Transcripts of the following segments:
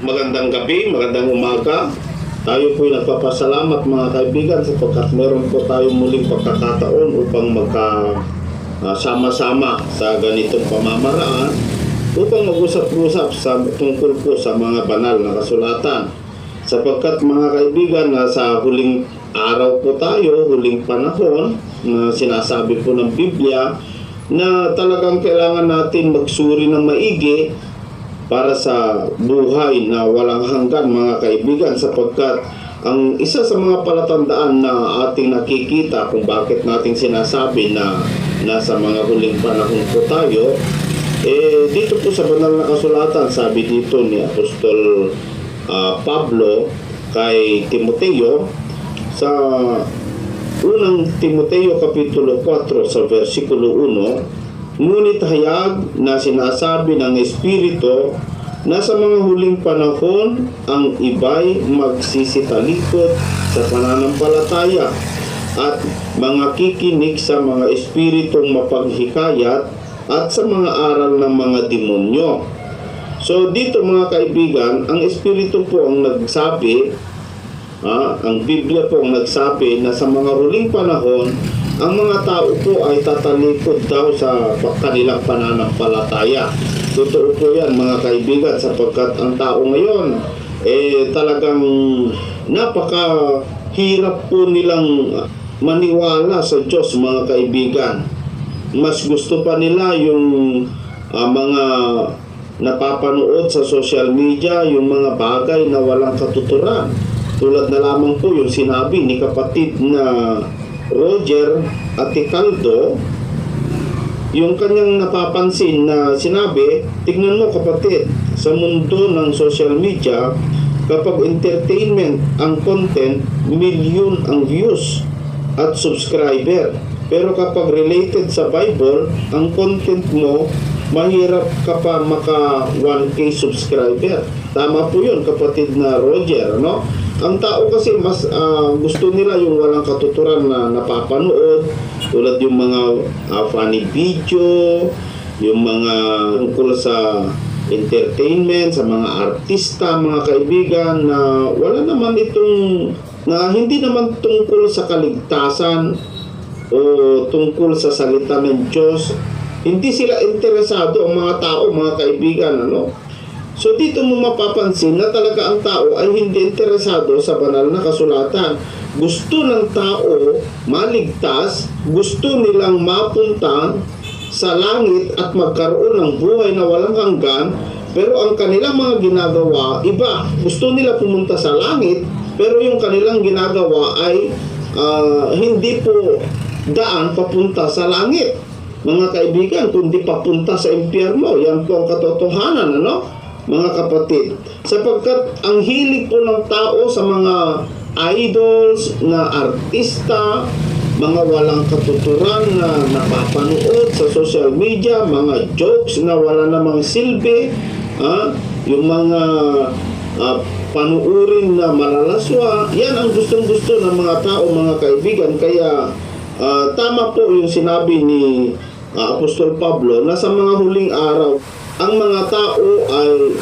Magandang gabi, magandang umaga. Tayo po'y nagpapasalamat mga kaibigan sapagkat meron po tayong muling pagkakataon upang sama-sama sa ganitong pamamaraan upang mag-usap-usap tungkol po sa mga banal na kasulatan. Sapagkat mga kaibigan, sa huling araw po tayo, huling panahon na sinasabi po ng Biblia na talagang kailangan natin magsuri ng maigi para sa buhay na walang hanggan mga kaibigan, sapagkat ang isa sa mga palatandaan na ating nakikita kung bakit nating sinasabi na nasa mga huling panahon po tayo, dito po sa banal na kasulatan, sabi dito ni Apostol Pablo kay Timoteo sa unang Timoteo Kapitulo 4 sa versikulo 1, ngunit hayag na sinasabi ng Espiritu na sa mga huling panahon ang iba'y magsisitalikod sa pananampalataya at mga kikinig sa mga espiritong mapaghikayat at sa mga aral ng mga demonyo. So dito mga kaibigan, ang Espiritu po ang nagsabi, ang Biblia po ang nagsabi na sa mga huling panahon ang mga tao po ay tatalikod daw sa kanilang pananampalataya. Totoo po yan mga kaibigan, sapagkat ang tao ngayon talagang napakahirap po nilang maniwala sa Diyos mga kaibigan. Mas gusto pa nila yung mga napapanood sa social media, yung mga bagay na walang katuturan. Tulad na lamang po yung sinabi ni kapatid na Roger Aticaldo, yung kanyang napapansin na sinabi, tignan mo kapatid, sa mundo ng social media, kapag entertainment ang content, milyon ang views at subscriber. Pero kapag related sa Bible, ang content mo, mahirap ka pa maka 1K subscriber. Tama po yun kapatid na Roger, no? Ang tao kasi mas gusto nila yung walang katuturan na napapanood, tulad yung mga funny video, yung mga tungkol sa entertainment, sa mga artista, mga kaibigan, na wala naman na hindi naman tungkol sa kaligtasan o tungkol sa salita ng Diyos. Hindi sila interesado ang mga tao, mga kaibigan, ano? So dito mo mapapansin na talaga ang tao ay hindi interesado sa banal na kasulatan. Gusto ng tao maligtas, gusto nilang mapunta sa langit at magkaroon ng buhay na walang hanggan, pero ang kanilang mga ginagawa, iba. Gusto nila pumunta sa langit, pero yung kanilang ginagawa ay hindi po daan papunta sa langit, mga kaibigan, kundi papunta sa impyerno. Yan po ang katotohanan, ano? Mga kapatid, sapagkat ang hilig po ng tao sa mga idols na artista, mga walang katuturan na napapanood sa social media, mga jokes na wala namang silbi, yung mga panuurin na malalaswa, yan ang gustong-gusto ng mga tao, mga kaibigan. Kaya tama po yung sinabi ni Apostol Pablo na sa mga huling araw, ang mga tao ay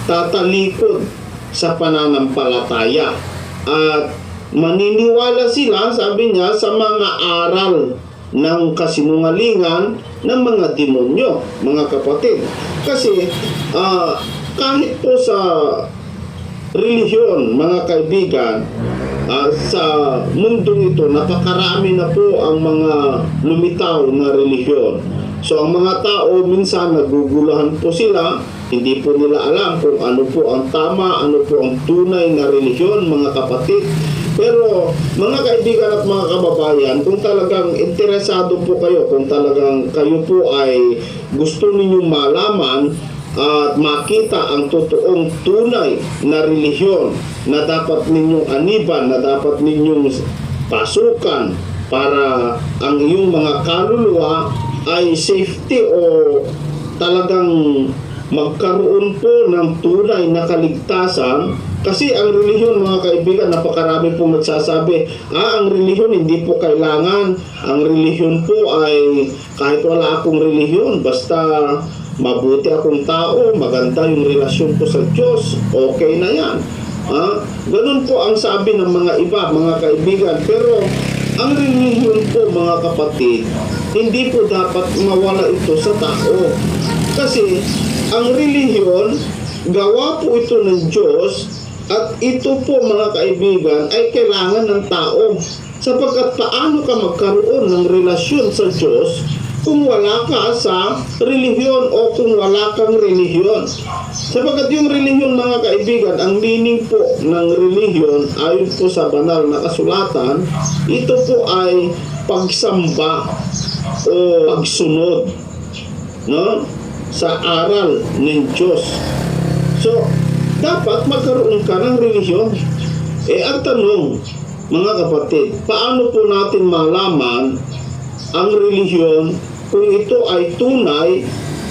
tatalikod sa pananampalataya at maniniwala sila, sabi niya, sa mga aral ng kasinungalingan ng mga demonyo, mga kapatid. Kasi kahit po sa relihiyon, mga kaibigan, sa mundong ito, napakarami na po ang mga lumitaw na relihiyon. So ang mga tao minsan naguguluhan po sila, hindi po nila alam kung ano po ang tama, ano po ang tunay na relihiyon, mga kapatid. Pero mga kaibigan at mga kababayan, kung talagang interesado po kayo, kung talagang kayo po ay gusto ninyong malaman at makita ang totoong tunay na relihiyon na dapat ninyong aniban, na dapat ninyong pasukan para ang iyong mga kaluluwa ay safety o talagang magkaroon po ng tunay na kaligtasan. Kasi ang relihiyon, mga kaibigan, napakarami pong nagsasabi, ang relihiyon hindi po kailangan. Ang relihiyon po ay kahit wala akong relihiyon, basta mabuti akong tao, maganda yung relasyon ko sa Diyos, okay na yan. Ganun po ang sabi ng mga iba, mga kaibigan. Pero ang relihiyon po, mga kapatid, hindi po dapat mawala ito sa tao. Kasi ang relihiyon, gawa po ito ng Diyos, at ito po, mga kaibigan, ay kailangan ng tao. Sapagkat paano ka magkaroon ng relasyon sa Diyos kung wala ka sa relihiyon o kung wala kang relihiyon? Sapagkat yung relihiyon, mga kaibigan, ang meaning po ng relihiyon ayon po sa banal na kasulatan, ito po ay pagsamba o pagsunod, no, sa aral ng Diyos. So, dapat magkaroon ka ng relihiyon. Ang tanong, mga kapatid, paano po natin malaman ang relihiyon kung ito ay tunay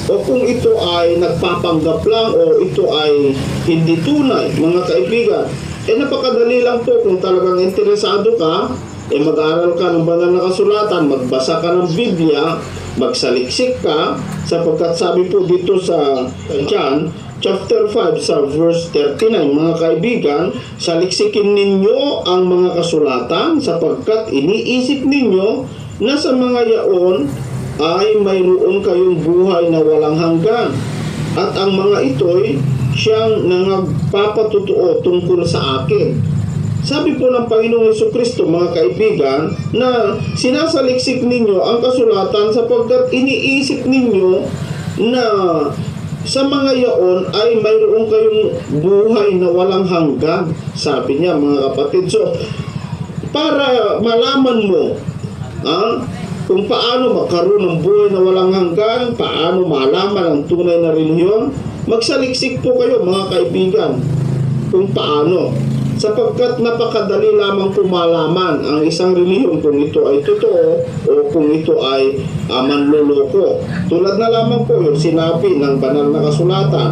o kung ito ay nagpapanggap lang o ito ay hindi tunay, mga kaibigan? Napakadali lang po kung talagang interesado ka, mag-aaral ka ng banal na kasulatan, magbasa ka ng Biblia, magsaliksik ka, sapagkat sabi po dito sa John chapter 5 sa verse 39, mga kaibigan, saliksikin ninyo ang mga kasulatan sapagkat iniisip ninyo na sa mga yaon ay mayroon kayong buhay na walang hanggan, at ang mga ito'y siyang nagpapatutuo tungkol sa akin. Sabi po ng Panginoong Jesucristo, mga kaibigan, na sinasaliksik ninyo ang kasulatan sapagkat iniisip ninyo na sa mga yaon ay mayroon kayong buhay na walang hanggan. Sabi niya, mga kapatid. So, para malaman mo kung paano magkaroon ng buhay na walang hanggan, paano malaman ang tunay na relihiyon, magsaliksik po kayo, mga kaibigan, kung paano. Sapagkat napakadali lamang po malaman ang isang relihiyon kung ito ay totoo o kung ito ay manloloko. Tulad na lamang po yung sinabi ng banal na kasulatan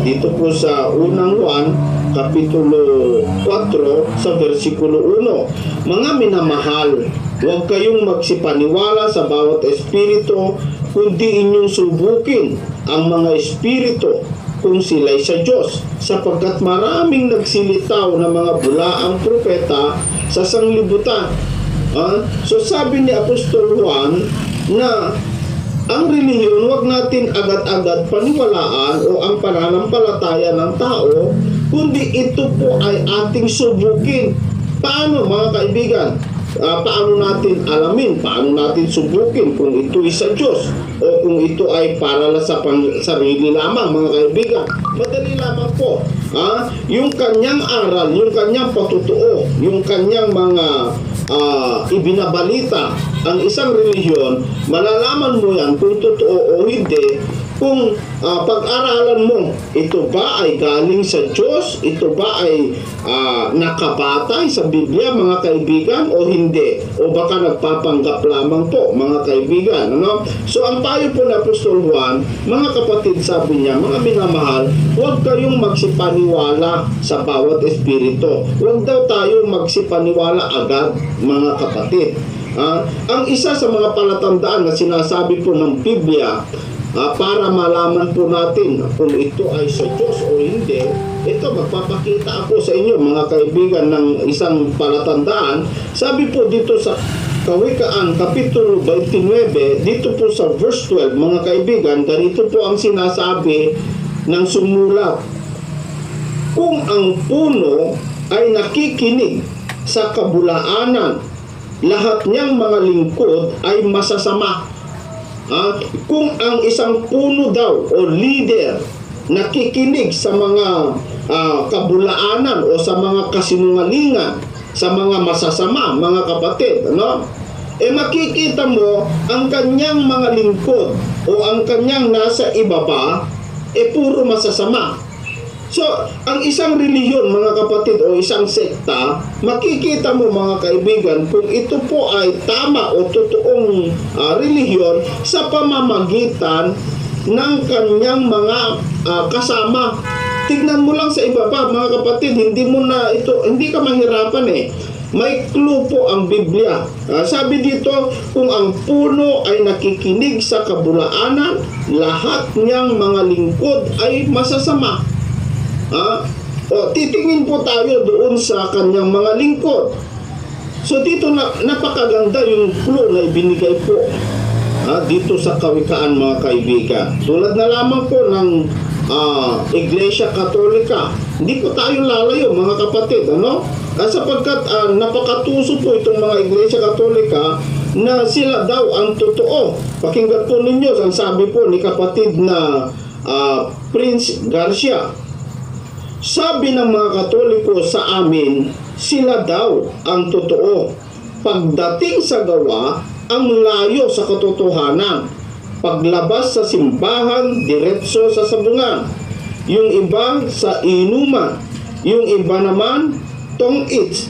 dito po sa unang Juan kapitulo 4 sa versikulo 1. Mga minamahal, huwag kayong magsipaniwala sa bawat espiritu, kundi inyong subukin ang mga espiritu kung sila'y sa Diyos, sapagkat maraming nagsilitaw na mga bulaang propeta sa sanglibutan. So sabi ni Apostol Juan na ang relihiyon, wag natin agad-agad paniwalaan o ang pananampalataya ng tao, kundi ito po ay ating subukin. Paano, mga kaibigan? Paano natin alamin, paano natin subukin kung ito ay sa Diyos o kung ito ay para sa sarili lamang, mga kaibigan? Madali lamang po. Yung kanyang aral, yung kanyang patutuo, yung kanyang mga ibinabalita, ang isang relihiyon, malalaman mo yan kung totoo o hindi kung pag-aralan mo, ito ba ay galing sa Diyos? Ito ba ay nakabatay sa Biblia, mga kaibigan, o hindi? O baka nagpapanggap lamang po, mga kaibigan, ano? So ang payo po na Apostol Juan, mga kapatid, sabi niya, mga minamahal, huwag kayong magsipaniwala sa bawat espiritu. Huwag daw tayo magsipaniwala agad, mga kapatid. Ang isa sa mga palatandaan na sinasabi po ng Biblia, para malaman po natin kung ito ay sa Diyos o hindi, ito, magpapakita ako sa inyo, mga kaibigan, ng isang palatandaan. Sabi po dito sa Kawikaan, Kapitulo 29, dito po sa verse 12, mga kaibigan, ganito po ang sinasabi ng sumulat. Kung ang puno ay nakikinig sa kabulaanan, lahat niyang mga lingkod ay masasama. Kung ang isang puno daw o leader nakikinig sa mga kabulaanan o sa mga kasinungalingan, sa mga masasama, mga kapatid, ano? Makikita mo ang kanyang mga lingkod o ang kanyang nasa ibaba puro masasama. So, ang isang relihiyon, mga kapatid, o isang sekta, makikita mo, mga kaibigan, kung ito po ay tama o totoong relihiyon sa pamamagitan ng kanyang mga kasama. Tignan mo lang sa ibaba, mga kapatid, hindi ka mahirapan May clue po ang Biblia. Sabi dito, kung ang puno ay nakikinig sa kabulaanan, lahat niyang mga lingkod ay masasama. Titingin po tayo doon sa kanyang mga lingkod. So dito napakaganda yung clue na ibinigay po dito sa Kawikaan, mga kaibigan. Tulad na lamang po ng Iglesia Katolika. Hindi po tayo lalayo, mga kapatid, sapagkat napakatuso po itong mga Iglesia Katolika na sila daw ang totoo. Pakinggan po ninyo ang sabi po ni kapatid na Prince Garcia. Sabi ng mga Katoliko sa amin, sila daw ang totoo. Pagdating sa gawa, ang layo sa katotohanan. Paglabas sa simbahan, diretso sa sabungan. Yung iba sa inuman. Yung iba naman, tong-its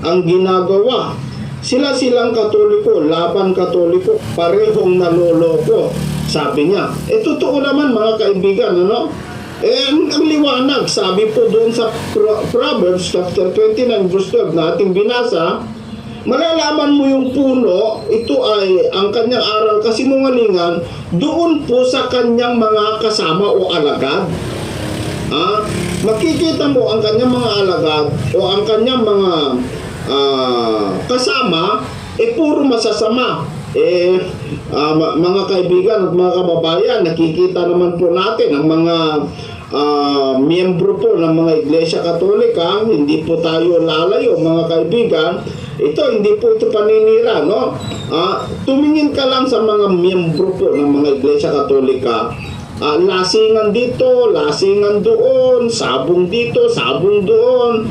ang ginagawa. Sila-silang Katoliko, laban Katoliko, parehong naloloko. Sabi niya. Totoo naman, mga kaibigan, ang liwanag, sabi po doon sa Proverbs chapter 29 verse 12 na ating binasa, malalaman mo yung puno, ito ay ang kanyang aral kasinungalingan doon po sa kanyang mga kasama o alagad. Makikita mo ang kanyang mga alagad o ang kanyang mga kasama, puro masasama. Mga kaibigan at mga kababayan, nakikita naman po natin ang mga miyembro po ng mga Iglesia Katolika. Hindi po tayo lalayo, mga kaibigan. Hindi po ito paninira, tumingin ka lang sa mga miyembro po ng mga Iglesia Katolika. Lasingan dito, lasingan doon, sabong dito, sabong doon.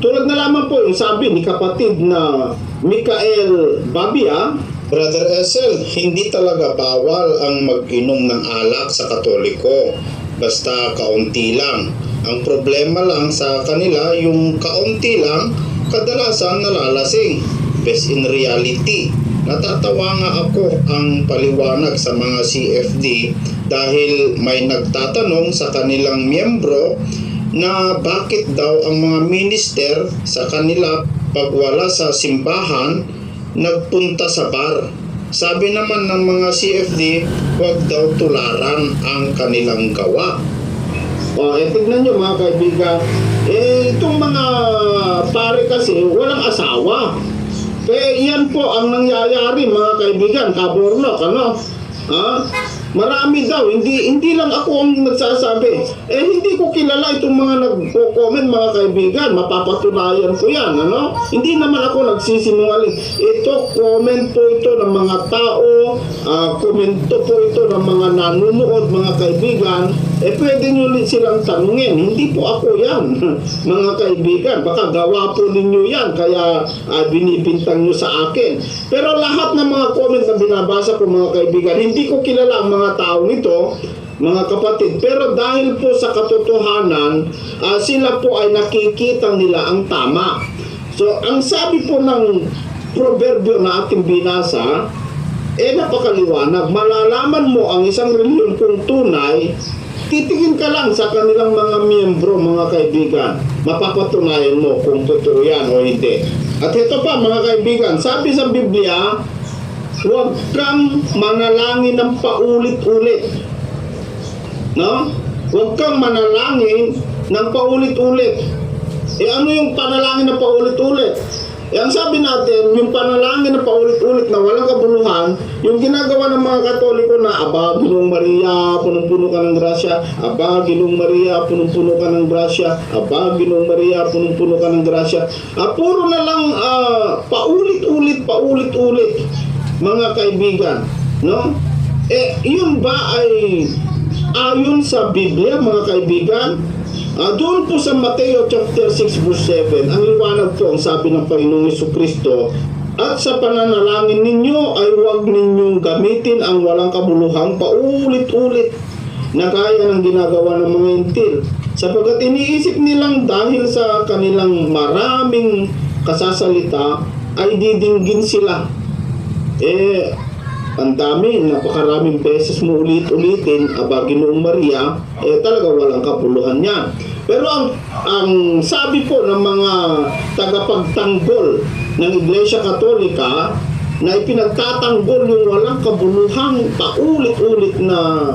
Tulad na lamang po yung sabi ni kapatid na Michael Babia, Brother Esel, hindi talaga bawal ang mag-inom ng alak sa Katoliko. Basta kaunti lang. Ang problema lang sa kanila, yung kaunti lang, kadalasan nalalasing. Best in reality. Natatawa nga ako ang paliwanag sa mga CFD dahil may nagtatanong sa kanilang miyembro na bakit daw ang mga minister sa kanila pag wala sa simbahan nagpunta sa bar. Sabi naman ng mga CFD, huwag daw tularan ang kanilang gawa. Tignan nyo, mga kaibigan, itong mga pare kasi walang asawa. Yan po ang nangyayari, mga kaibigan, kabornok, marami daw, hindi lang ako ang nagsasabi. Hindi ko kilala itong mga nagko-comment, mga kaibigan. Mapapatunayan ko yan, Hindi naman ako nagsisinungaling. Ito, comment po ito ng mga tao, komento po ito ng mga nanonood, mga kaibigan. Pwede nyo ulit silang tanungin. Hindi po ako yan, mga kaibigan. Baka gawa po ninyo yan, kaya binibintang nyo sa akin. Pero lahat ng mga comment na binabasa ko, mga kaibigan, hindi ko kilala ang mga taong ito, mga kapatid. Pero dahil po sa katotohanan, sila po ay nakikita nila ang tama. So, ang sabi po ng proverbio na ating binasa, napakaliwanag. Malalaman mo ang isang reliyon kung tunay, titingin ka lang sa kanilang mga miyembro, mga kaibigan. Mapapatunayan mo kung totoo yan o hindi. At ito pa, mga kaibigan, sabi sa Biblia, huwag kang manalangin ng paulit-ulit. Huwag kang manalangin ng paulit-ulit. Ano yung panalangin na paulit-ulit? Ang sabi natin, yung panalangin na paulit-ulit na walang kabuluhan, yung ginagawa ng mga Katoliko na, Aba, Ginoong Maria, punong-puno ka ng grasya. Aba, Ginoong Maria, punong-puno ka ng grasya. Aba, Ginoong Maria, punong-puno ka ng grasya. Puro na lang paulit-ulit, mga kaibigan. Yun ba ay ayon sa Biblia, mga kaibigan? Doon po sa Mateo chapter 6 verse 7, ang liwanag po ang sabi ng Panginoong Jesucristo, at sa pananalangin ninyo ay huwag ninyong gamitin ang walang kabuluhang paulit-ulit na gaya ng ginagawa ng mga intil, sapagkat iniisip nilang dahil sa kanilang maraming kasasalita ay didinggin sila. ang dami, napakaraming beses mo ulit-ulitin, aba Ginoong Maria, talaga walang kapuluhan yan. Pero ang sabi po ng mga tagapagtanggol ng Iglesia Katolika, na ipinagtatanggol yung walang kabuluhang paulit-ulit na